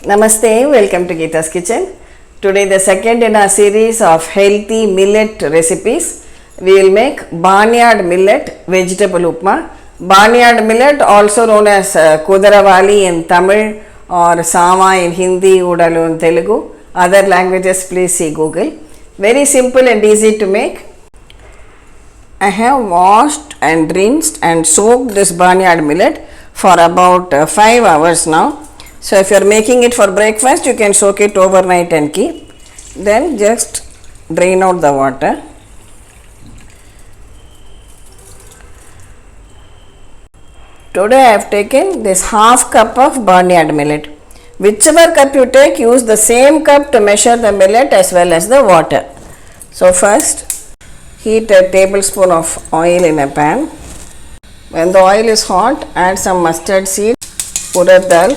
Namaste, welcome to Geeta's Kitchen. Today the second in our series of healthy millet recipes. We will make Barnyard Millet vegetable upma. Barnyard Millet, also known as Kuthiravalli in Tamil or sanwa in Hindi, Oodal in Telugu. Other languages, please see Google. Very simple and easy to make. I have washed and rinsed and soaked this barnyard millet for about 5 hours now. So if you are making it for breakfast, you can soak it overnight and keep. Then just drain out the water. Today I have taken this half cup of barnyard millet. Whichever cup you take, use the same cup to measure the millet as well as the water. So first, heat a tablespoon of oil in a pan. When the oil is hot, add some mustard seed, urad dal,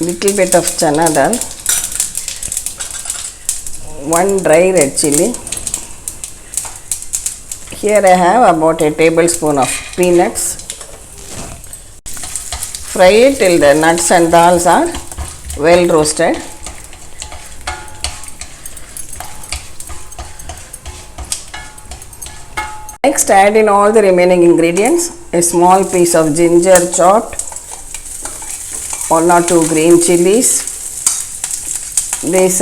little bit of chana dal, 1 dry red chilli. Here I have about a tablespoon of peanuts. Fry it till the nuts and dals are well roasted. Next, add in all the remaining ingredients. A small piece of ginger chopped, 1 or 2 green chillis. This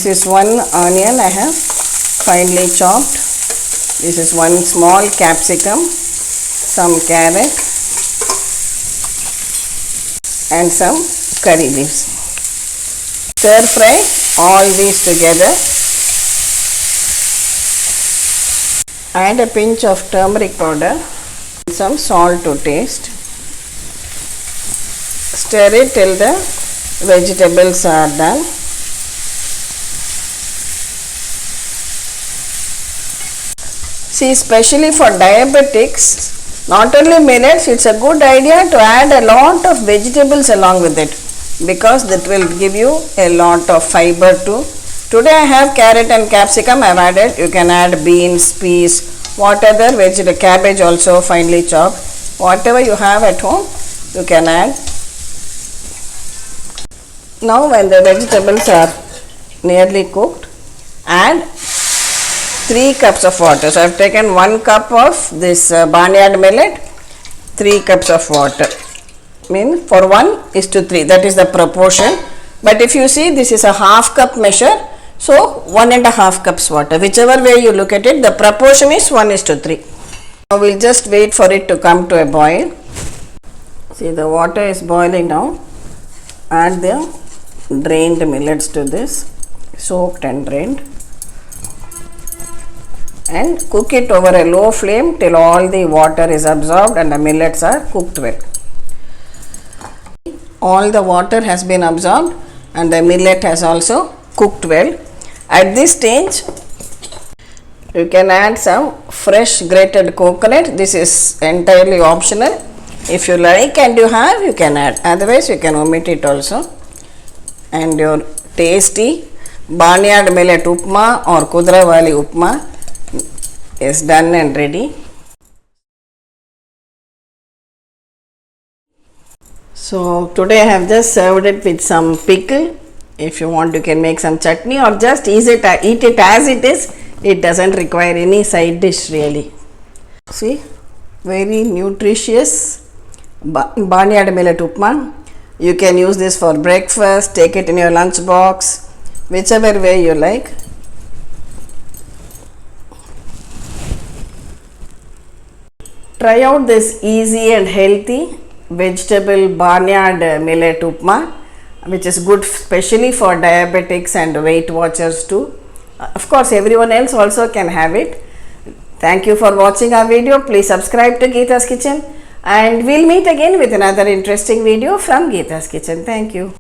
is 1 onion I have finely chopped. This is 1 small capsicum, some carrot and some curry leaves. Stir fry all these together. Add a pinch of turmeric powder, some salt to taste. Stir it till the vegetables are done. See, especially for diabetics, not only millets, it's a good idea to add a lot of vegetables along with it because that will give you a lot of fiber too. Today I have carrot and capsicum I have added. You can add beans, peas, what other vegetable, cabbage also finely chopped. Whatever you have at home, you can add. Now when the vegetables are nearly cooked, add 3 cups of water. So I have taken 1 cup of this barnyard millet, 3 cups of water. Mean for 1:3, that is the proportion. But if you see, this is a half cup measure. So 1.5 cups water, whichever way you look at it, the proportion is 1:3. Now we'll just wait for it to come to a boil. See, the water is boiling now. Add the drained millets to this, soaked and drained, and cook it over a low flame till all the water is absorbed and the millets are cooked well. All the water has been absorbed and the millet has also cooked well. At this stage, you can add some fresh grated coconut. This is entirely optional. If you like and you have, you can add. Otherwise, you can omit it also. And your tasty barnyard millet upma or Kuthiravalli upma is done and ready. So today I have just served it with some pickle. If you want, you can make some chutney or just eat it as it is. It doesn't require any side dish really. See, very nutritious barnyard millet upma. You can use this for breakfast, take it in your lunch box, whichever way you like. Try out this easy and healthy vegetable barnyard millet upma, which is good especially for diabetics and Weight Watchers too. Of course, everyone else also can have it. Thank you for watching our video. Please subscribe to Geeta's Kitchen and we'll meet again with another interesting video from Geeta's Kitchen. Thank you.